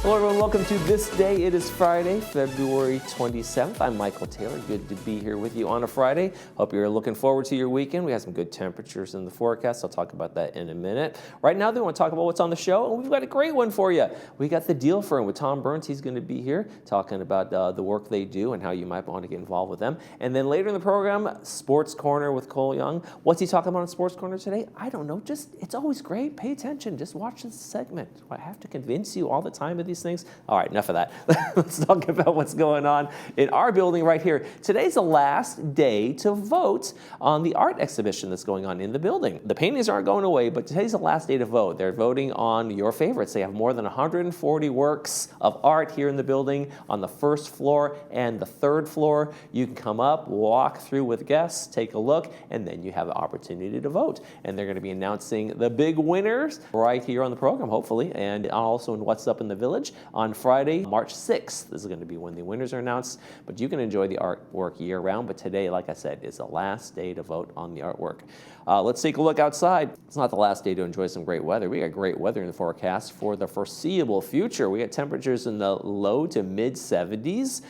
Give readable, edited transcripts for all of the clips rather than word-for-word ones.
Hello everyone, welcome to This Day. It is Friday, February 27th. I'm Michael Taylor. Good to be here with you on a Friday. Hope you're looking forward to your weekend. We have some good temperatures in the forecast. I'll talk about that in a minute. Right now, we want to talk about what's on the show, and we've got a great one for you. We got the Deal Firm with Tom Burns. He's going to be here talking about the work they do and how you might want to get involved with them. And then later in the program, Sports Corner with Cole Young. What's he talking about in Sports Corner today? I don't know. It's always great. Pay attention. Just watch this segment. I have to convince you all the time of these things. All right, enough of that. Let's talk about what's going on in our building right here. Today's the last day to vote on the art exhibition that's going on in the building. The paintings aren't going away, but today's the last day to vote. They're voting on your favorites. They have more than 140 works of art here in the building on the first floor and the third floor. You can come up, walk through with guests, take a look, and then you have the opportunity to vote. And they're going to be announcing the big winners right here on the program, hopefully, and also in What's Up in the Village on Friday, March 6th. This is going to be when the winners are announced, but you can enjoy the artwork year-round. But today, like I said, is the last day to vote on the artwork. Let's take a look outside. It's not the last day to enjoy some great weather. We got great weather in the forecast for the foreseeable future. We got temperatures in the low to mid-70s.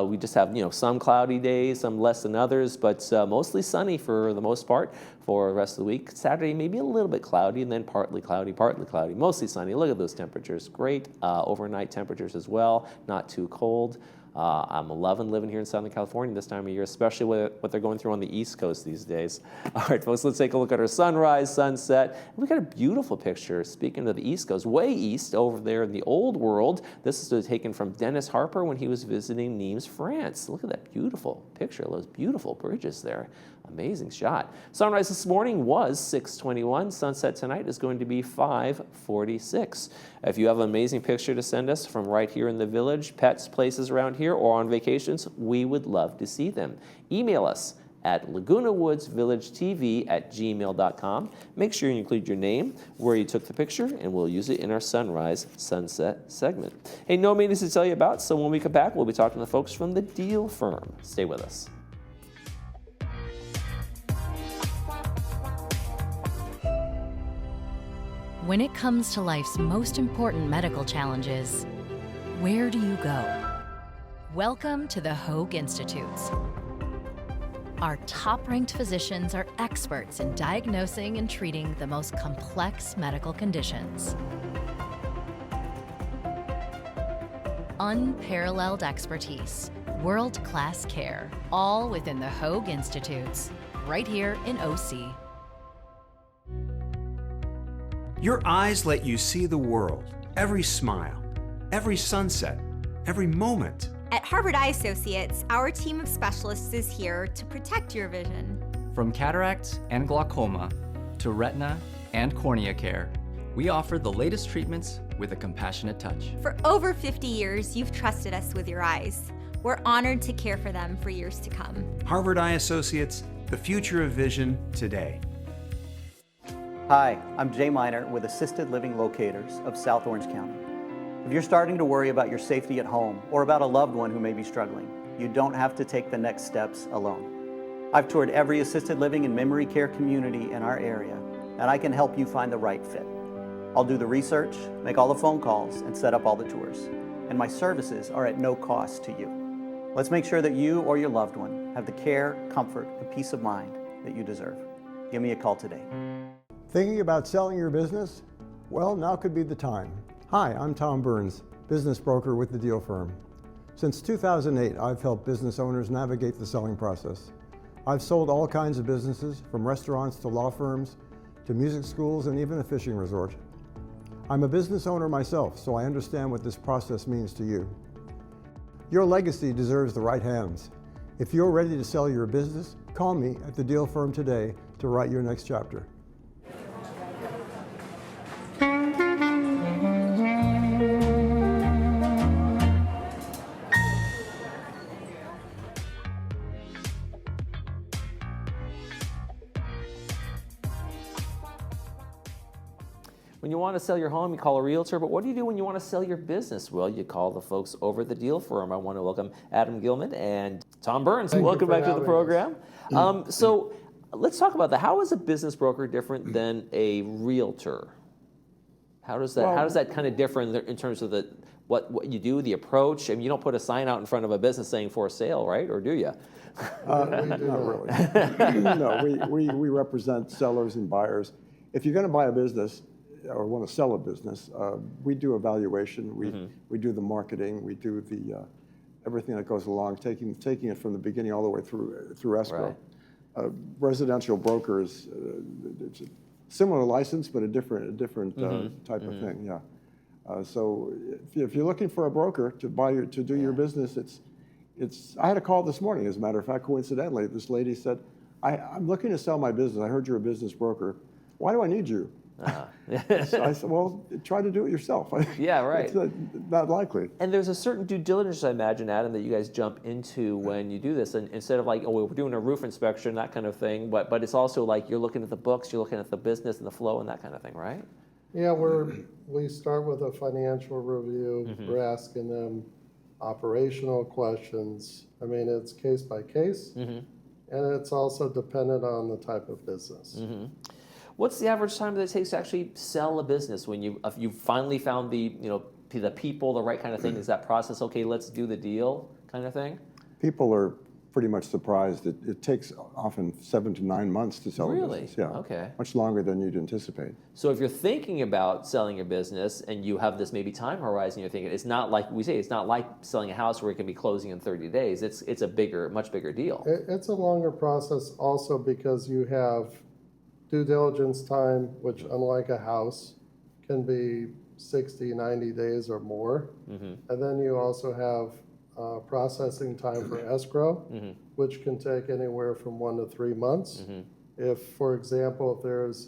We just have some cloudy days, some less than others, but mostly sunny for the most part for the rest of the week. Saturday maybe a little bit cloudy, and then partly cloudy, mostly sunny. Look at those temperatures. Great overnight temperatures as well. Not too cold. I'm loving living here in Southern California this time of year, especially with what they're going through on the East Coast these days. All right, folks, let's take a look at our sunrise, sunset. We got a beautiful picture, speaking of the East Coast, way east over there in the old world. This is taken from Dennis Harper when he was visiting Nimes, France. Look at that beautiful picture, those beautiful bridges there. Amazing shot. Sunrise this morning was 6:21. Sunset tonight is going to be 5:46. If you have an amazing picture to send us from right here in the village, pets, places around here, or on vacations, we would love to see them. Email us at lagunawoodsvillagetv@gmail.com. Make sure you include your name, where you took the picture, and we'll use it in our sunrise sunset segment. Hey, no meetings to tell you about, so when we come back, we'll be talking to the folks from the Deal Firm. Stay with us. When it comes to life's most important medical challenges, where do you go? Welcome to the Hoag Institutes. Our top-ranked physicians are experts in diagnosing and treating the most complex medical conditions. Unparalleled expertise, world-class care, all within the Hoag Institutes, right here in OC. Your eyes let you see the world, every smile, every sunset, every moment. At Harvard Eye Associates, our team of specialists is here to protect your vision. From cataracts and glaucoma to retina and cornea care, we offer the latest treatments with a compassionate touch. For over 50 years, you've trusted us with your eyes. We're honored to care for them for years to come. Harvard Eye Associates, the future of vision today. Hi, I'm Jay Miner with Assisted Living Locators of South Orange County. If you're starting to worry about your safety at home or about a loved one who may be struggling, you don't have to take the next steps alone. I've toured every assisted living and memory care community in our area, and I can help you find the right fit. I'll do the research, make all the phone calls, and set up all the tours. And my services are at no cost to you. Let's make sure that you or your loved one have the care, comfort, and peace of mind that you deserve. Give me a call today. Thinking about selling your business? Well, now could be the time. Hi, I'm Tom Burns, business broker with the Deal Firm. Since 2008, I've helped business owners navigate the selling process. I've sold all kinds of businesses, from restaurants to law firms, to music schools, and even a fishing resort. I'm a business owner myself, so I understand what this process means to you. Your legacy deserves the right hands. If you're ready to sell your business, call me at the Deal Firm today to write your next chapter. When you want to sell your home, you call a realtor, but what do you do when you want to sell your business? Well, you call the folks over at the Deal Firm. I want to welcome Adam Gilman and Tom Burns. Welcome back to the program. So let's talk about that. How is a business broker different than a realtor? How does that kind of differ in terms of what you do, the approach? I mean, you don't put a sign out in front of a business saying for sale, right? Or do you? Not really. No, we represent sellers and buyers. If you're going to buy a business or want to sell a business, we do evaluation. We do the marketing. We do the everything that goes along, taking it from the beginning all the way through escrow. Right. Residential brokers, it's a similar license, but a different type of thing. Yeah. So if you're looking for a broker to do your business, it's. I had a call this morning, as a matter of fact, coincidentally. This lady said, I'm looking to sell my business. I heard you're a business broker. Why do I need you? So I said, well, try to do it yourself. Yeah, right. It's not likely. And there's a certain due diligence, I imagine, Adam, that you guys jump into when you do this. And instead of like, oh, we're doing a roof inspection, that kind of thing, but it's also like you're looking at the books, you're looking at the business and the flow and that kind of thing, right? Yeah, we start with a financial review. We're asking them operational questions. I mean, it's case by case, and it's also dependent on the type of business. What's the average time that it takes to actually sell a business when if you finally found the people, the right kind of thing? Is that process okay? Let's do the deal, kind of thing. People are pretty much surprised. It takes often 7 to 9 months to sell a business. Yeah. Okay. Much longer than you'd anticipate. So if you're thinking about selling a business and you have this maybe time horizon, you're thinking it's not like we say, it's not like selling a house where it can be closing in 30 days. It's a much bigger deal. It's a longer process also because you have due diligence time, which unlike a house can be 60, 90 days or more. And then you also have processing time for escrow, which can take anywhere from 1 to 3 months. If, for example,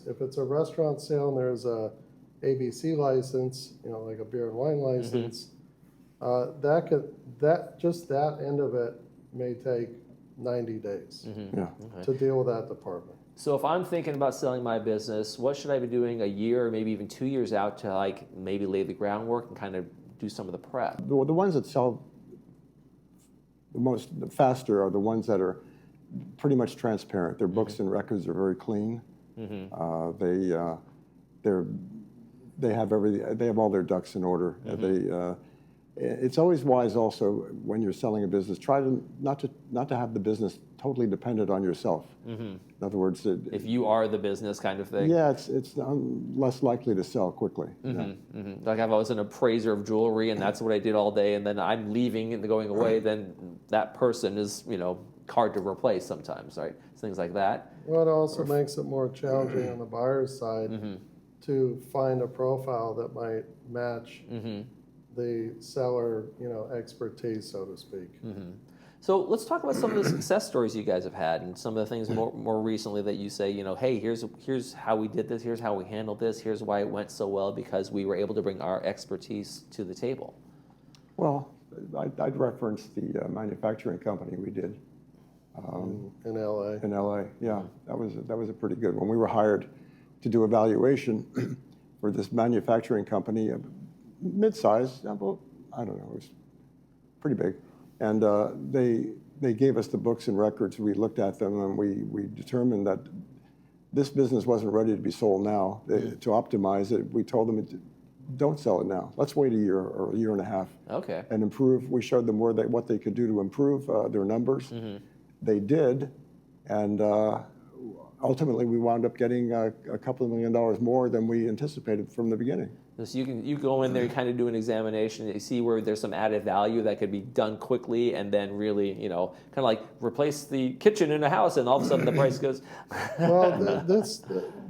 if it's a restaurant sale and there's a ABC license, like a beer and wine license, just that end of it may take 90 days to deal with that department. So if I'm thinking about selling my business, what should I be doing a year or maybe even 2 years out to like maybe lay the groundwork and kind of do some of the prep? The ones that sell the faster are the ones that are pretty much transparent. Their books and records are very clean. They have everything. They have all their ducks in order. It's always wise also when you're selling a business, try to not to have the business totally dependent on yourself. In other words, if you are the business kind of thing. Yeah, it's less likely to sell quickly. Like if I was an appraiser of jewelry and that's what I did all day, and then I'm leaving and going away, then that person is hard to replace sometimes, right? Things like that. Well, it also makes it more challenging on the buyer's side to find a profile that might match the seller, expertise, so to speak. So let's talk about some of the success stories you guys have had, and some of the things more recently that you say, hey, here's how we did this, here's how we handled this, here's why it went so well, because we were able to bring our expertise to the table. Well, I'd reference the manufacturing company we did In LA. In LA, yeah, that was a pretty good one. We were hired to do evaluation for this manufacturing company, mid-size, well, I don't know, it was pretty big. And they gave us the books and records. We looked at them and we determined that this business wasn't ready to be sold now. To optimize it, we told them, don't sell it now. Let's wait a year or a year and a half. Okay. And improve. We showed them what they could do to improve their numbers. They did, and ultimately we wound up getting a couple of $1 million more than we anticipated from the beginning. So you go in there, you kind of do an examination, you see where there's some added value that could be done quickly, and then really, kind of like replace the kitchen in a house, and all of a sudden the price goes. Well,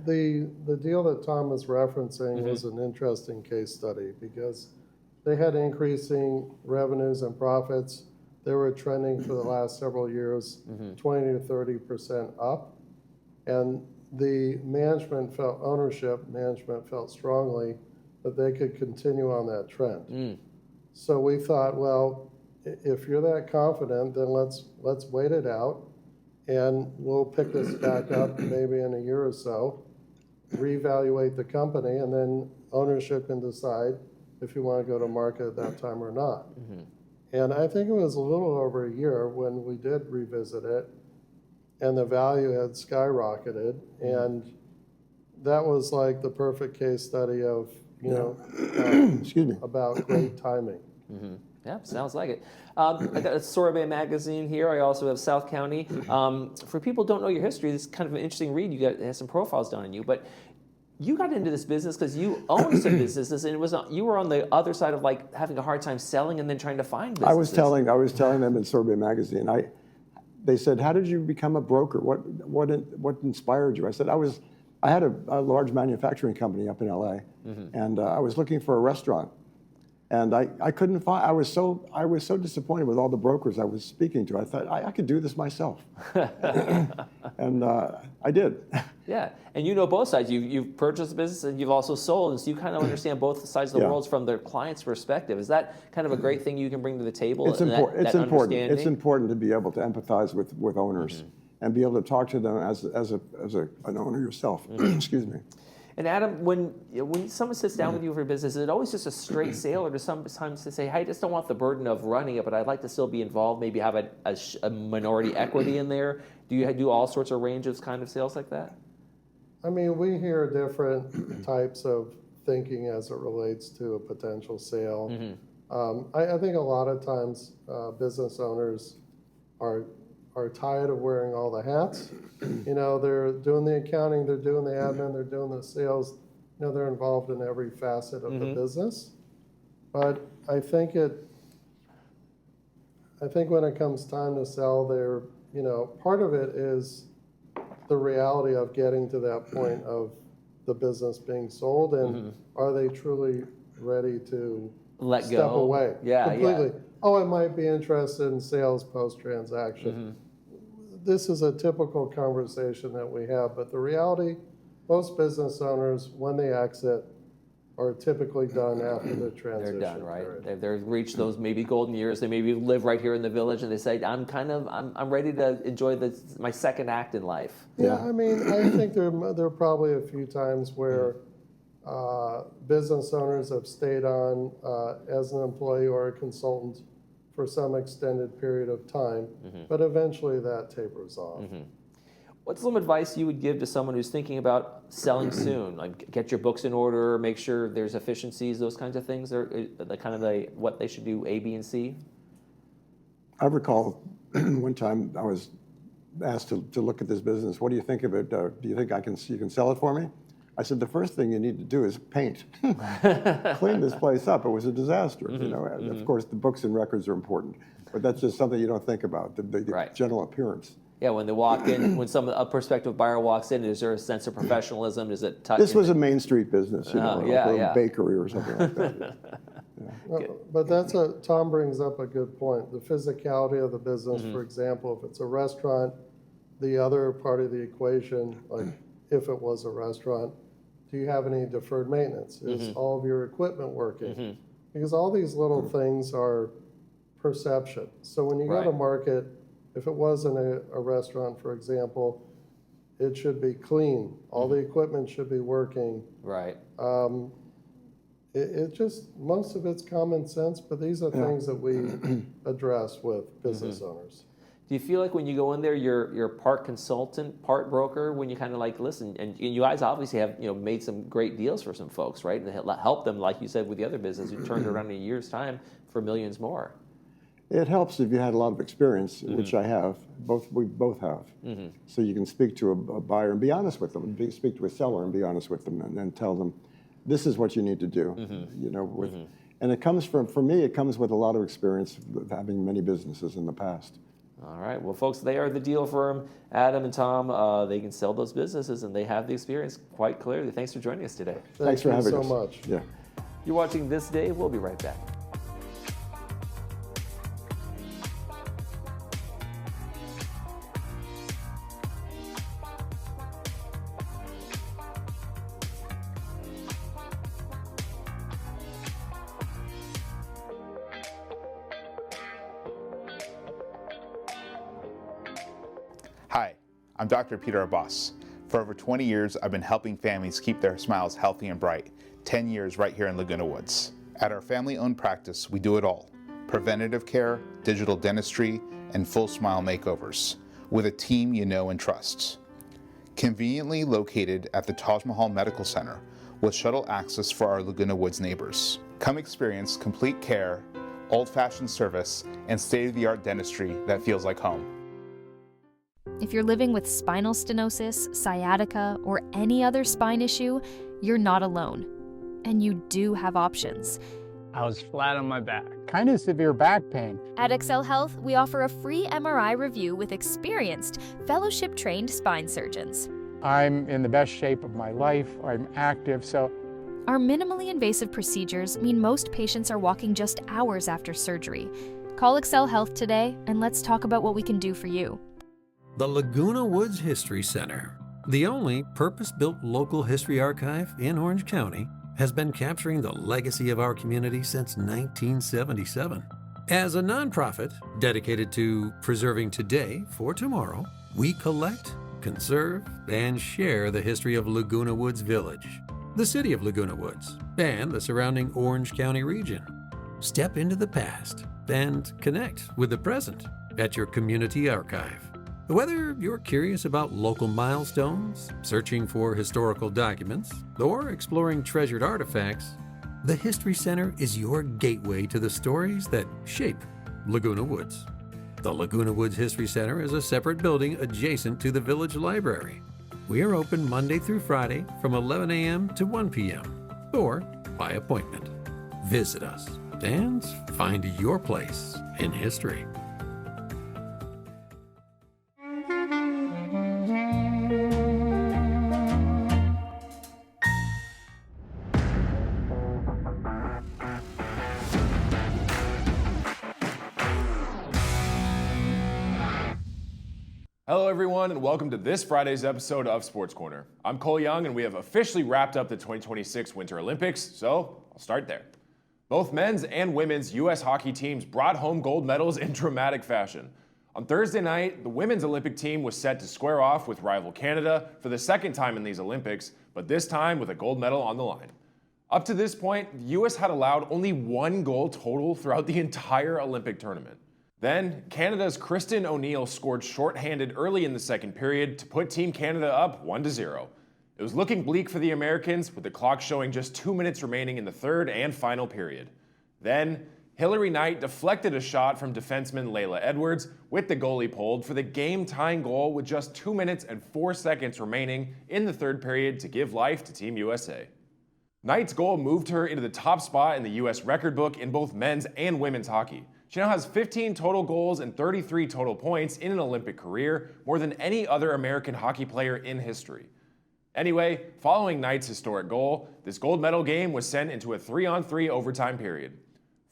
the deal that Tom was referencing was an interesting case study because they had increasing revenues and profits. They were trending for the last several years, 20 to 30% up, and the management felt strongly that they could continue on that trend. So we thought, well, if you're that confident, then let's wait it out, and we'll pick this back up maybe in a year or so, reevaluate the company, and then ownership can decide if you want to go to market at that time or not. And I think it was a little over a year when we did revisit it, and the value had skyrocketed, and that was like the perfect case study of, Excuse me. about great timing. Yeah, sounds like it. I got a Sorbet magazine here. I also have South County. For people who don't know your history, this is kind of an interesting read. It has some profiles done on you, but you got into this business because you owned some businesses, and you were on the other side of like having a hard time selling and then trying to find businesses. I was telling them in Sorbet magazine. They said, "How did you become a broker? What inspired you?" I said, I had a large manufacturing company up in LA, and I was looking for a restaurant. And I couldn't find. I was so disappointed with all the brokers I was speaking to. I thought I could do this myself, and I did. Yeah, and you know both sides. You've purchased a business and you've also sold, and so you kind of understand both sides of the world from the client's perspective. Is that kind of a great thing you can bring to the table? It's important. It's important. It's important to be able to empathize with owners and be able to talk to them as an owner yourself. Excuse me. And Adam, when someone sits down with you for business, is it always just a straight sale, or does sometimes they say, "Hey, I just don't want the burden of running it, but I'd like to still be involved, maybe have a minority equity in there"? Do you do all sorts of ranges kind of sales like that? I mean, we hear different types of thinking as it relates to a potential sale. I think a lot of times business owners are tired of wearing all the hats. They're doing the accounting, they're doing the admin, they're doing the sales. They're involved in every facet of the business. But I think when it comes time to sell, part of it is the reality of getting to that point of the business being sold, and are they truly ready to let step go away completely? Yeah. Oh, I might be interested in sales post-transaction. This is a typical conversation that we have, but the reality, most business owners, when they exit, are typically done after the transition. They're done, right? period. They've reached those maybe golden years. They maybe live right here in the village, and they say, "I'm ready to enjoy my second act in life." Yeah, I mean, I think there are probably a few times where business owners have stayed on as an employee or a consultant for some extended period of time, but eventually that tapers off. What's some advice you would give to someone who's thinking about selling soon? Like, get your books in order, make sure there's efficiencies, those kinds of things, or what they should do, A, B, and C? I recall one time I was asked to look at this business. What do you think of it? Do you think you can sell it for me? I said, the first thing you need to do is paint. Clean this place up. It was a disaster. Of course, the books and records are important, but that's just something you don't think about, the general appearance. Yeah, when they walk in, when a prospective buyer walks in, is there a sense of professionalism? Is it This was a Main Street business, a bakery or something like that. But Tom brings up a good point. The physicality of the business, for example, if it's a restaurant, the other part of the equation, like if it was a restaurant, do you have any deferred maintenance? Is all of your equipment working? Because all these little things are perception. So when you go to market, if it wasn't a restaurant, for example, it should be clean. All the equipment should be working. Right. It just, most of it's common sense, but these are things that we address with business owners. Do you feel like when you go in there, you're part consultant, part broker, when you kind of like listen, and you guys obviously have made some great deals for some folks, right? And help them, like you said, with the other business, who turned around in a year's time for millions more. It helps if you had a lot of experience, which I have. We both have. So you can speak to a buyer and be honest with them. Speak to a seller and be honest with them, and then tell them, this is what you need to do. And it comes for me, it comes with a lot of experience of having many businesses in the past. All right. Well, folks, they are the deal firm, Adam and Tom. They can sell those businesses, and they have the experience quite clearly. Thanks for joining us today. Thanks for having us. Thank you so much. Yeah. You're watching This Day. We'll be right back. Hi, I'm Dr. Peter Abbas. For over 20 years, I've been helping families keep their smiles healthy and bright. 10 years right here in Laguna Woods. At our family-owned practice, we do it all. Preventative care, digital dentistry, and full smile makeovers. With a team you know and trust. Conveniently located at the Taj Mahal Medical Center, with shuttle access for our Laguna Woods neighbors. Come experience complete care, old-fashioned service, and state-of-the-art dentistry that feels like home. If you're living with spinal stenosis, sciatica, or any other spine issue, you're not alone. And you do have options. I was flat on my back. Kind of severe back pain. At Excel Health, we offer a free MRI review with experienced, fellowship-trained spine surgeons. I'm in the best shape of my life. I'm active, so... Our minimally invasive procedures mean most patients are walking just hours after surgery. Call Excel Health today, and let's talk about what we can do for you. The Laguna Woods History Center, the only purpose-built local history archive in Orange County, has been capturing the legacy of our community since 1977. As a nonprofit dedicated to preserving today for tomorrow, we collect, conserve, and share the history of Laguna Woods Village, the city of Laguna Woods, and the surrounding Orange County region. Step into the past and connect with the present at your community archive. Whether you're curious about local milestones, searching for historical documents, or exploring treasured artifacts, the History Center is your gateway to the stories that shape Laguna Woods. The Laguna Woods History Center is a separate building adjacent to the Village Library. We are open Monday through Friday from 11 a.m. to 1 p.m. or by appointment. Visit us and find your place in history. Hello everyone and welcome to this Friday's episode of Sports Corner. I'm Cole Young and we have officially wrapped up the 2026 Winter Olympics, so I'll start there. Both men's and women's U.S. hockey teams brought home gold medals in dramatic fashion. On Thursday night, the women's Olympic team was set to square off with rival Canada for the second time in these Olympics, but this time with a gold medal on the line. Up to this point, the U.S. had allowed only one goal total throughout the entire Olympic tournament. Then, Canada's Kristen O'Neill scored shorthanded early in the second period to put Team Canada up 1-0. It was looking bleak for the Americans, with the clock showing just 2 minutes remaining in the third and final period. Then, Hillary Knight deflected a shot from defenseman Layla Edwards, with the goalie pulled for the game-tying goal with just 2 minutes and 4 seconds remaining in the third period to give life to Team USA. Knight's goal moved her into the top spot in the U.S. record book in both men's and women's hockey. She now has 15 total goals and 33 total points in an Olympic career, more than any other American hockey player in history. Anyway, following Knight's historic goal, this gold medal game was sent into a 3-on-3 overtime period.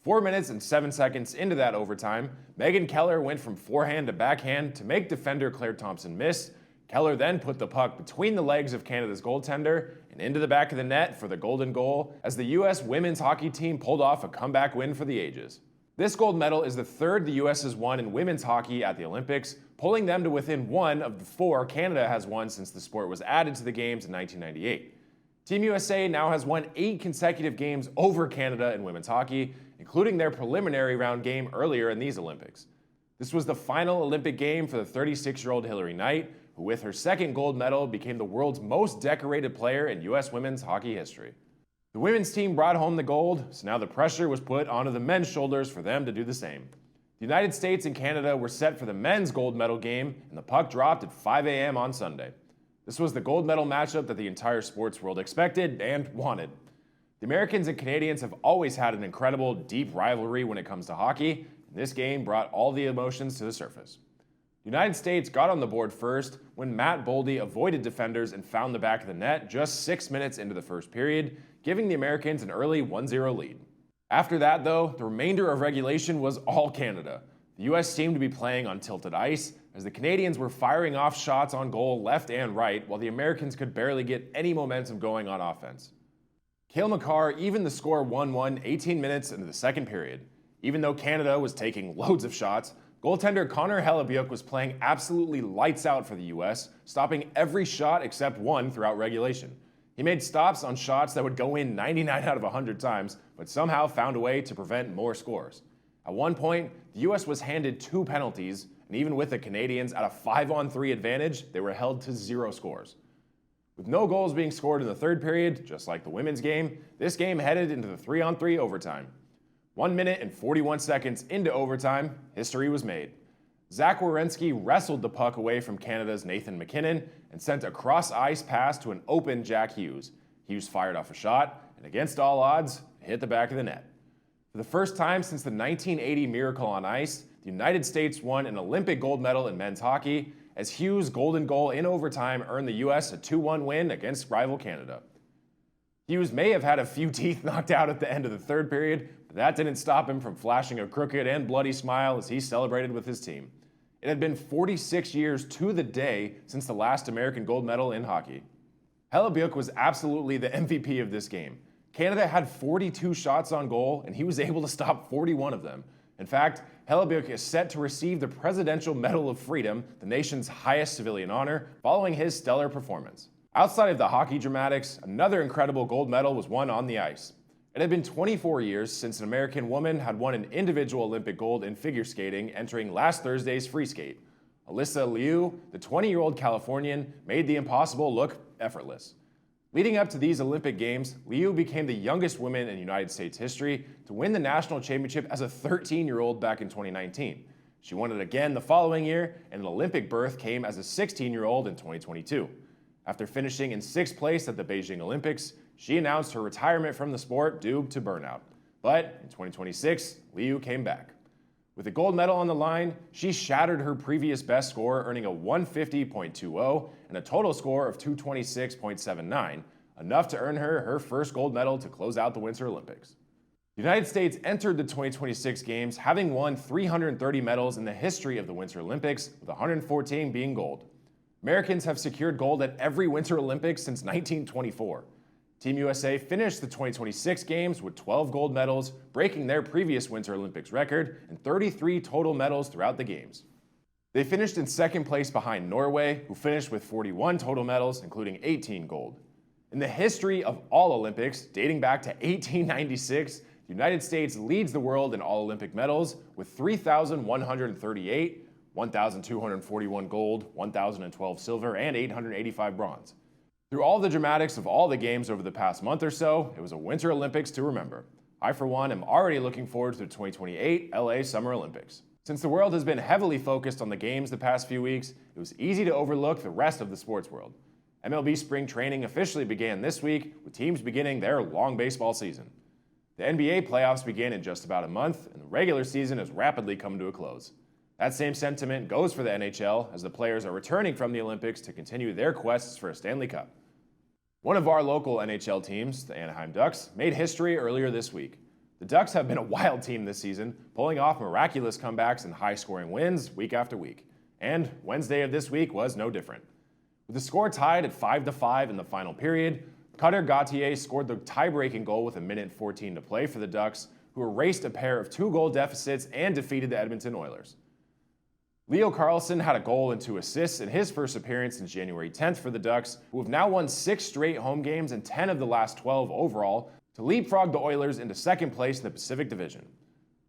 4 minutes and 7 seconds into that overtime, Megan Keller went from forehand to backhand to make defender Claire Thompson miss. Keller then put the puck between the legs of Canada's goaltender and into the back of the net for the golden goal as the U.S. women's hockey team pulled off a comeback win for the ages. This gold medal is the third the U.S. has won in women's hockey at the Olympics, pulling them to within one of the 4 Canada has won since the sport was added to the Games in 1998. Team USA now has won 8 consecutive games over Canada in women's hockey, including their preliminary round game earlier in these Olympics. This was the final Olympic game for the 36-year-old Hillary Knight, who with her second gold medal became the world's most decorated player in U.S. women's hockey history. The women's team brought home the gold, so now the pressure was put onto the men's shoulders for them to do the same. The United States and Canada were set for the men's gold medal game, and the puck dropped at 5 a.m. on Sunday. This was the gold medal matchup that the entire sports world expected and wanted. The Americans and Canadians have always had an incredible, deep rivalry when it comes to hockey, and this game brought all the emotions to the surface. The United States got on the board first when Matt Boldy avoided defenders and found the back of the net just 6 minutes into the first period, giving the Americans an early 1-0 lead. After that, though, the remainder of regulation was all Canada. The U.S. seemed to be playing on tilted ice, as the Canadians were firing off shots on goal left and right, while the Americans could barely get any momentum going on offense. Cale Makar evened the score 1-1 18 minutes into the second period. Even though Canada was taking loads of shots, goaltender Connor Hellebuyck was playing absolutely lights out for the U.S., stopping every shot except one throughout regulation. He made stops on shots that would go in 99 out of 100 times, but somehow found a way to prevent more scores. At one point, the U.S. was handed 2 penalties, and even with the Canadians at a 5-on-3 advantage, they were held to 0 scores. With no goals being scored in the third period, just like the women's game, this game headed into the 3-on-3 overtime. 1 minute and 41 seconds into overtime, history was made. Zach Werenski wrestled the puck away from Canada's Nathan McKinnon and sent a cross-ice pass to an open Jack Hughes. Hughes fired off a shot, and against all odds, hit the back of the net. For the first time since the 1980 Miracle on Ice, the United States won an Olympic gold medal in men's hockey, as Hughes' golden goal in overtime earned the U.S. a 2-1 win against rival Canada. Hughes may have had a few teeth knocked out at the end of the third period, but that didn't stop him from flashing a crooked and bloody smile as he celebrated with his team. It had been 46 years to the day since the last American gold medal in hockey. Hellebuyck was absolutely the MVP of this game. Canada had 42 shots on goal, and he was able to stop 41 of them. In fact, Hellebuyck is set to receive the Presidential Medal of Freedom, the nation's highest civilian honor, following his stellar performance. Outside of the hockey dramatics, another incredible gold medal was won on the ice. It had been 24 years since an American woman had won an individual Olympic gold in figure skating entering last Thursday's free skate. Alyssa Liu, the 20-year-old Californian, made the impossible look effortless. Leading up to these Olympic Games, Liu became the youngest woman in United States history to win the national championship as a 13-year-old back in 2019. She won it again the following year, and an Olympic berth came as a 16-year-old in 2022. After finishing in 6th place at the Beijing Olympics, she announced her retirement from the sport due to burnout. But in 2026, Liu came back. With a gold medal on the line, she shattered her previous best score, earning a 150.20 and a total score of 226.79, enough to earn her her first gold medal to close out the Winter Olympics. The United States entered the 2026 Games having won 330 medals in the history of the Winter Olympics, with 114 being gold. Americans have secured gold at every Winter Olympics since 1924. Team USA finished the 2026 Games with 12 gold medals, breaking their previous Winter Olympics record, and 33 total medals throughout the Games. They finished in 2nd place behind Norway, who finished with 41 total medals, including 18 gold. In the history of all Olympics, dating back to 1896, the United States leads the world in all Olympic medals with 3,138, 1,241 gold, 1,012 silver, and 885 bronze. Through all the dramatics of all the games over the past month or so, it was a Winter Olympics to remember. I, for one, am already looking forward to the 2028 LA Summer Olympics. Since the world has been heavily focused on the games the past few weeks, it was easy to overlook the rest of the sports world. MLB spring training officially began this week, with teams beginning their long baseball season. The NBA playoffs begin in just about a month, and the regular season has rapidly come to a close. That same sentiment goes for the NHL, as the players are returning from the Olympics to continue their quests for a Stanley Cup. One of our local NHL teams, the Anaheim Ducks, made history earlier this week. The Ducks have been a wild team this season, pulling off miraculous comebacks and high-scoring wins week after week. And Wednesday of this week was no different. With the score tied at 5-5 in the final period, Cutter Gauthier scored the tie-breaking goal with 1:14 to play for the Ducks, who erased a pair of 2-goal deficits and defeated the Edmonton Oilers. Leo Carlsson had a goal and 2 assists in his first appearance since January 10th for the Ducks, who have now won 6 straight home games and 10 of the last 12 overall, to leapfrog the Oilers into 2nd place in the Pacific Division.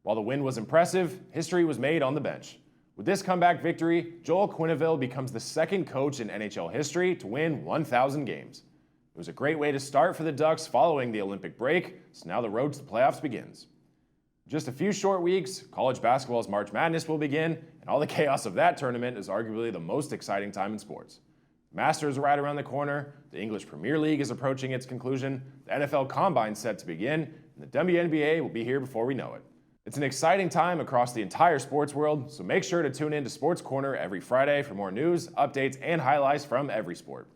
While the win was impressive, history was made on the bench. With this comeback victory, Joel Quenneville becomes the 2nd coach in NHL history to win 1,000 games. It was a great way to start for the Ducks following the Olympic break, so now the road to the playoffs begins. In just a few short weeks, college basketball's March Madness will begin, and all the chaos of that tournament is arguably the most exciting time in sports. The Masters are right around the corner, the English Premier League is approaching its conclusion, the NFL Combine's set to begin, and the WNBA will be here before we know it. It's an exciting time across the entire sports world, so make sure to tune in to Sports Corner every Friday for more news, updates, and highlights from every sport.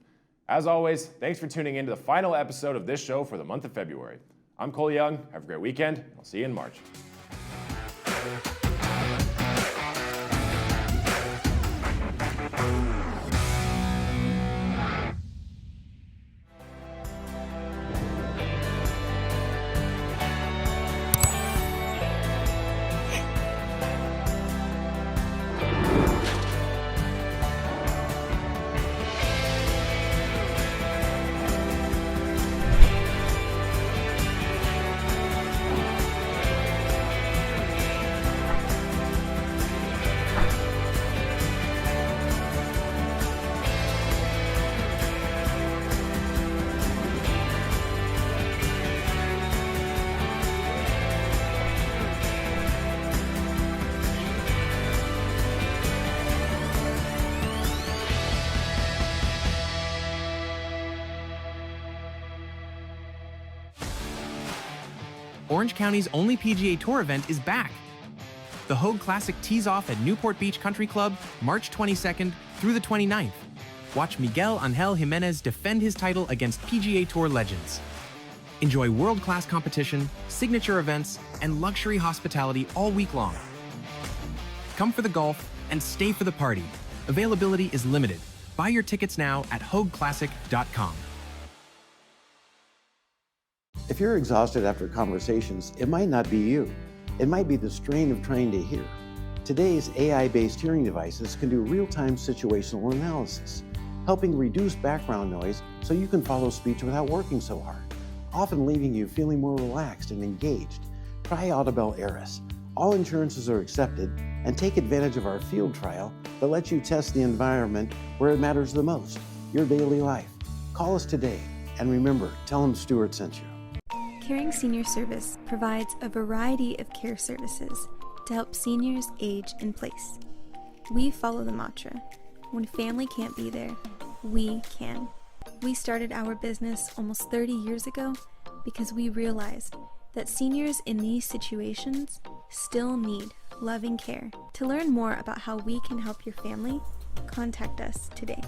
As always, thanks for tuning in to the final episode of this show for the month of February. I'm Cole Young. Have a great weekend. I'll see you in March. Orange County's only PGA Tour event is back. The Hogue Classic tees off at Newport Beach Country Club March 22nd through the 29th. Watch Miguel Angel Jimenez defend his title against PGA Tour legends. Enjoy world-class competition, signature events, and luxury hospitality all week long. Come for the golf and stay for the party. Availability is limited. Buy your tickets now at hogueclassic.com. If you're exhausted after conversations, it might not be you. It might be the strain of trying to hear. Today's AI-based hearing devices can do real-time situational analysis, helping reduce background noise so you can follow speech without working so hard, often leaving you feeling more relaxed and engaged. Try Audibel Eris. All insurances are accepted, and take advantage of our field trial that lets you test the environment where it matters the most, your daily life. Call us today, and remember, tell them Stuart sent you. Caring Senior Service provides a variety of care services to help seniors age in place. We follow the mantra, when family can't be there, we can. We started our business almost 30 years ago because we realized that seniors in these situations still need loving care. To learn more about how we can help your family, contact us today.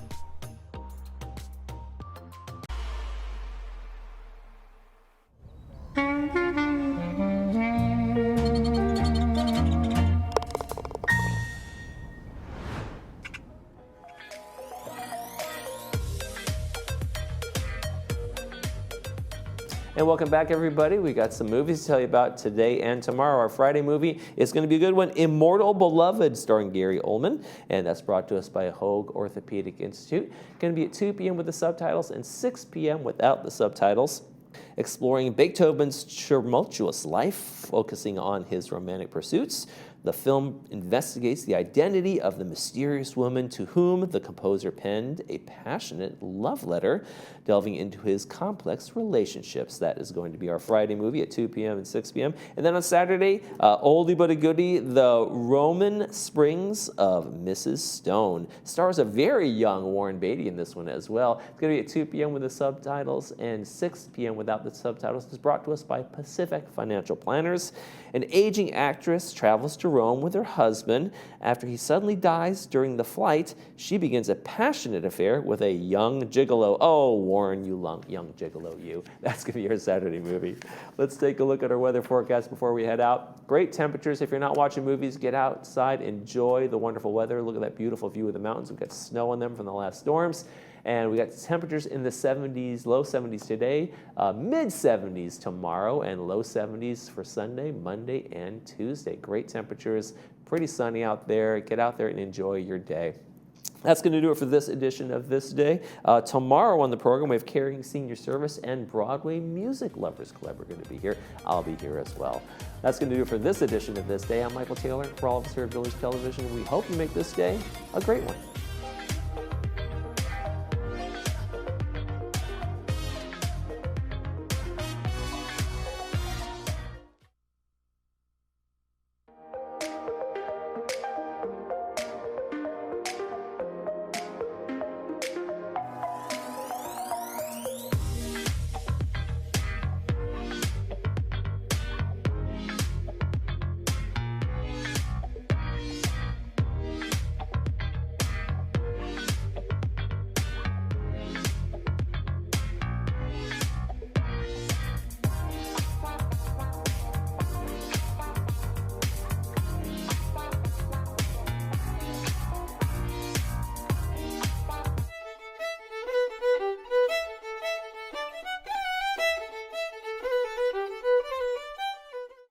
And welcome back, everybody. We got some movies to tell you about today and tomorrow. Our Friday movie is going to be a good one, Immortal Beloved, starring Gary Oldman. And that's brought to us by Hogue Orthopedic Institute. Going to be at 2 p.m. with the subtitles and 6 p.m. without the subtitles. Exploring Beethoven's tumultuous life, focusing on his romantic pursuits. The film investigates the identity of the mysterious woman to whom the composer penned a passionate love letter, delving into his complex relationships. That is going to be our Friday movie at 2 p.m. and 6 p.m. And then on Saturday, oldie but a goodie, The Roman Springs of Mrs. Stone. Stars a very young Warren Beatty in this one as well. It's going to be at 2 p.m. with the subtitles and 6 p.m. without the subtitles. It's brought to us by Pacific Financial Planners. An aging actress travels to Rome with her husband. After he suddenly dies during the flight, she begins a passionate affair with a young gigolo. Oh, Warren, you young gigolo, you. That's going to be your Saturday movie. Let's take a look at our weather forecast before we head out. Great temperatures. If you're not watching movies, get outside, enjoy the wonderful weather. Look at that beautiful view of the mountains. We've got snow on them from the last storms. And we got temperatures in the 70s, low 70s today, mid 70s tomorrow, and low 70s for Sunday, Monday, and Tuesday. Great temperatures, pretty sunny out there. Get out there and enjoy your day. That's going to do it for this edition of This Day. Tomorrow on the program, we have Caring Senior Service and Broadway Music Lovers Club are going to be here. I'll be here as well. That's going to do it for this edition of This Day. I'm Michael Taylor. For all of us here at Village Television, we hope you make this day a great one.